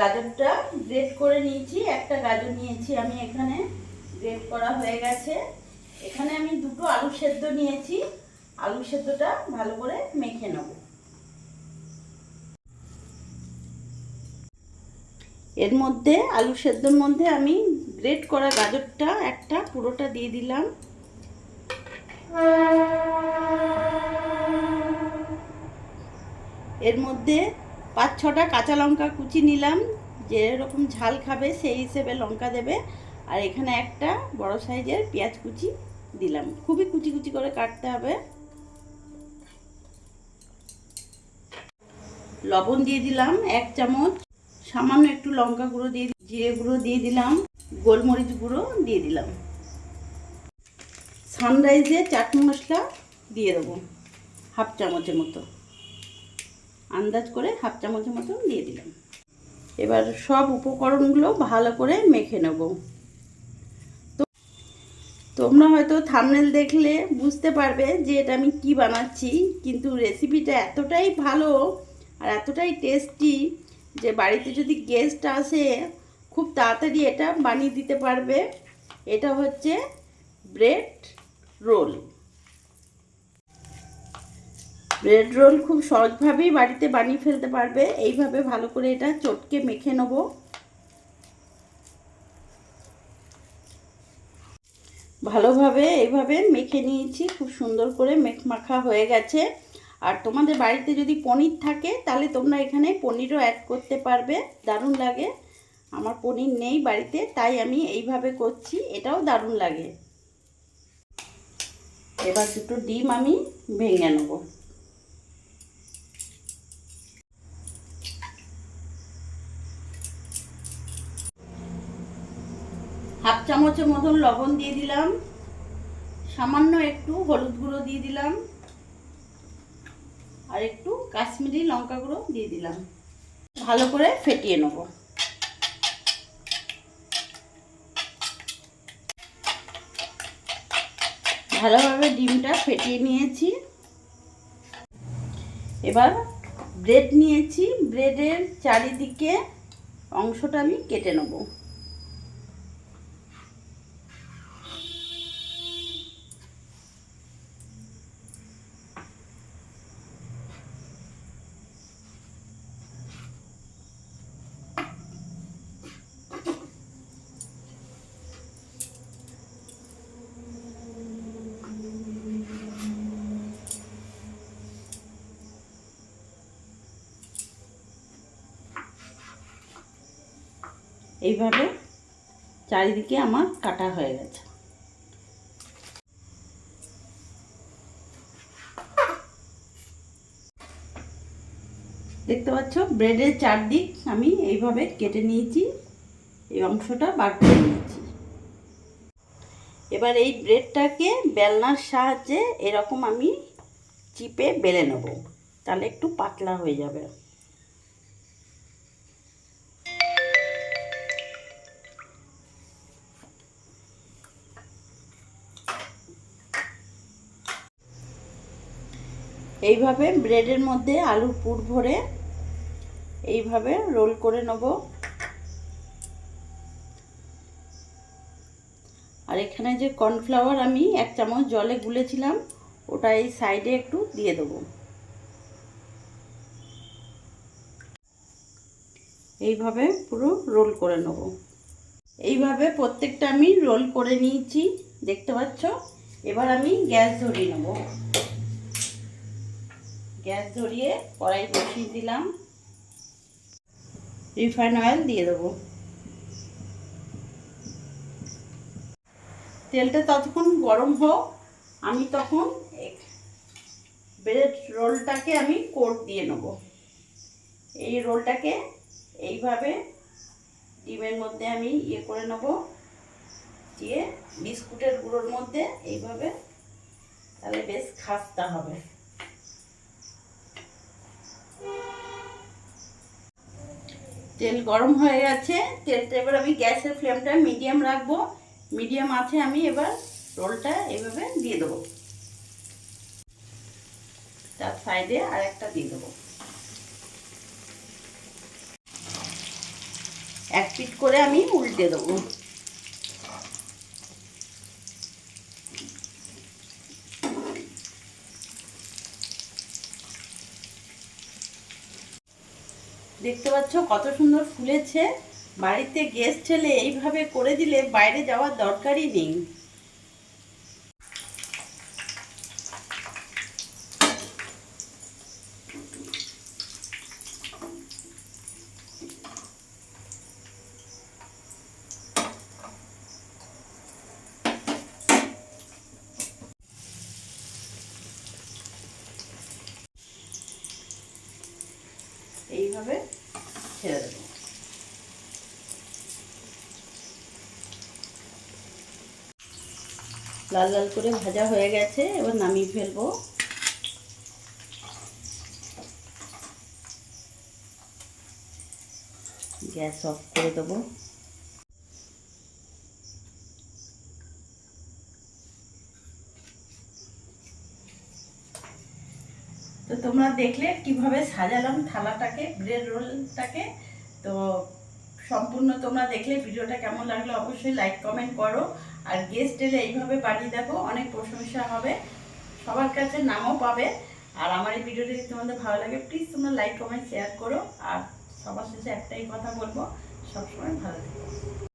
গাজরটা গ্রেট করে নিয়েছি, একটা গাজর নিয়েছি আমি এখানে, গ্রেট করা হয়ে গেছে। এখানে আমি দুটো আলু সেদ্ধ নিয়েছি, আলু সেদ্ধটা ভালো করে মেখে নেব। এর মধ্যে আলু সেদ্ধর মধ্যে আমি গ্রেট করা গাজরটা একটা পুরোটা দিয়ে দিলাম। এর মধ্যে 5-6টা কাঁচা লঙ্কা কুচি নিলাম, যেরকম ঝাল খাবে সেই হিসেবে লঙ্কা দেবে। আর এখানে একটা বড় সাইজের পেঁয়াজ কুচি দিলাম, খুবই কুচি কুচি করে কাটতে হবে। লবণ দিয়ে দিলাম 1 চামচ, সামান্য একটু লঙ্কা গুঁড়ো দিয়ে, জিরে গুঁড়ো দিয়ে দিলাম, গোলমরিচ গুঁড়ো দিয়ে দিলাম, সানরাইজের চাট মশলা দিয়ে দেবো 1/2 চামচের মতো, আন্দাজ করে 1/2 চামচের মতো দিয়ে দিলাম। এবার সব উপকরণগুলো ভালো করে মেখে নেব। তো তোমরা হয়তো থাম্বনেল দেখলে বুঝতে পারবে যে এটা আমি কি বানাচ্ছি, কিন্তু রেসিপিটা এতটাই ভালো আর এতটাই টেস্টি যে বাড়িতে যদি গেস্ট আসে খুব তাড়াতাড়ি এটা বানিয়ে দিতে পারবে। এটা হচ্ছে ব্রেড রোল। ব্রেড রোল খুব সহজভাবেই বাড়িতে বানিয়ে ফেলতে পারবে। এইভাবে ভালো করে এটা চটকে মেখে নেব। ভালোভাবে এইভাবে মেখে নিয়েছি, খুব সুন্দর করে মাখা হয়ে গেছে। আর তোমাদের বাড়িতে যদি পনির থাকে তাহলে তোমরা এখানে পনিরও অ্যাড করতে পারবে, দারুণ লাগে। আমার পনির নেই বাড়িতে, তাই আমি এইভাবে করছি, এটাও দারুণ লাগে। এবার দুটো ডিম আমি ভেঙে নেব। হাফ চামচের মতন লবণ দিয়ে দিলাম, সামান্য একটু হলুদ গুঁড়ো দিয়ে দিলাম, আর একটু কাশ্মীরি লঙ্কা গুঁড়ো দিয়ে দিলাম। ভালো করে ফেটিয়ে নেব। ভালোভাবে ডিমটা ফেটিয়ে নিয়েছি। এবার ব্রেড নিয়েছি, ব্রেডের চারিদিকে অংশটা আমি কেটে নেব। এইভাবে চারিদিকে আমার কাটা হয়ে গেছে। দেখতে পাচ্ছ ব্রেডের চারদিক আমি এইভাবে কেটে নিয়েছি, এই অংশটা বার করে নিয়েছি। এবার এই ব্রেডটাকে বেলনার সাহায্যে এরকম আমি চিপে বেলে নেব, তাহলে একটু পাতলা হয়ে যাবে। এইভাবে ব্রেডের মধ্যে আলুর পুর ভরে এইভাবে রোল করে নেব। আর এখানে যে কর্নফ্লাওয়ার আমি 1 চামচ জলে গুলেছিলাম, ওটা এই সাইডে একটু দিয়ে দেবো। এইভাবে পুরো রোল করে নেব। এইভাবে প্রত্যেকটা আমি রোল করে নিয়েছি, দেখতে পাচ্ছ। এবার আমি গ্যাস ধরিয়ে নেব। গ্যাস ধরিয়ে কড়াই বসিয়ে দিলাম, রিফাইন অয়েল দিয়ে দেবো। তেলটা ততক্ষণ গরম হোক, আমি তখন ব্রেড রোলটাকে আমি কোট দিয়ে নেব। এই রোলটাকে এইভাবে ডিমের মধ্যে আমি করে নেব, দিয়ে বিস্কুটের গুঁড়োর মধ্যে এইভাবে, তাহলে বেশ খাস্তা হবে। তেল গরম হয়ে গেছে, তেলটা এবার আমি গ্যাসের ফ্লেমটা মিডিয়াম রাখবো। মিডিয়াম আছে আমি এবার রোলটা এইভাবে দিয়ে দেবো, তার সাইডে আর একটা দিয়ে দেবো। এক পিঠ করে আমি উল্টে দেবো। দেখতে পাচ্ছ কত সুন্দর ফুলেছে। বাড়িতে গেস্ট এলে এইভাবে করে দিলে বাইরে যাওয়ার দরকারই নেই। এইভাবে ছেড়ে দেবো। লাল লাল করে ভাজা হয়ে গেছে, এবার নামিয়ে ফেলবো। গ্যাস অফ করে দেবো। তো তোমরা দেখলে কিভাবে সাজালাম থালাটাকে, ব্রেড রোলটাকে। তো সম্পূর্ণ তোমরা দেখলে ভিডিওটা কেমন লাগলো অবশ্যই লাইক কমেন্ট করো। আর গেস্ট এলে এইভাবে বানিয়ে দেখো, অনেক প্রশংসা হবে, সবার কাছে নামও পাবে। আর আমার এই ভিডিওটা যদি তোমাদের ভালো লাগে প্লিজ তোমরা লাইক কমেন্ট শেয়ার করো। আর সবার শেষে একটাই কথা বলবো, সবসময় ভালো থেকো।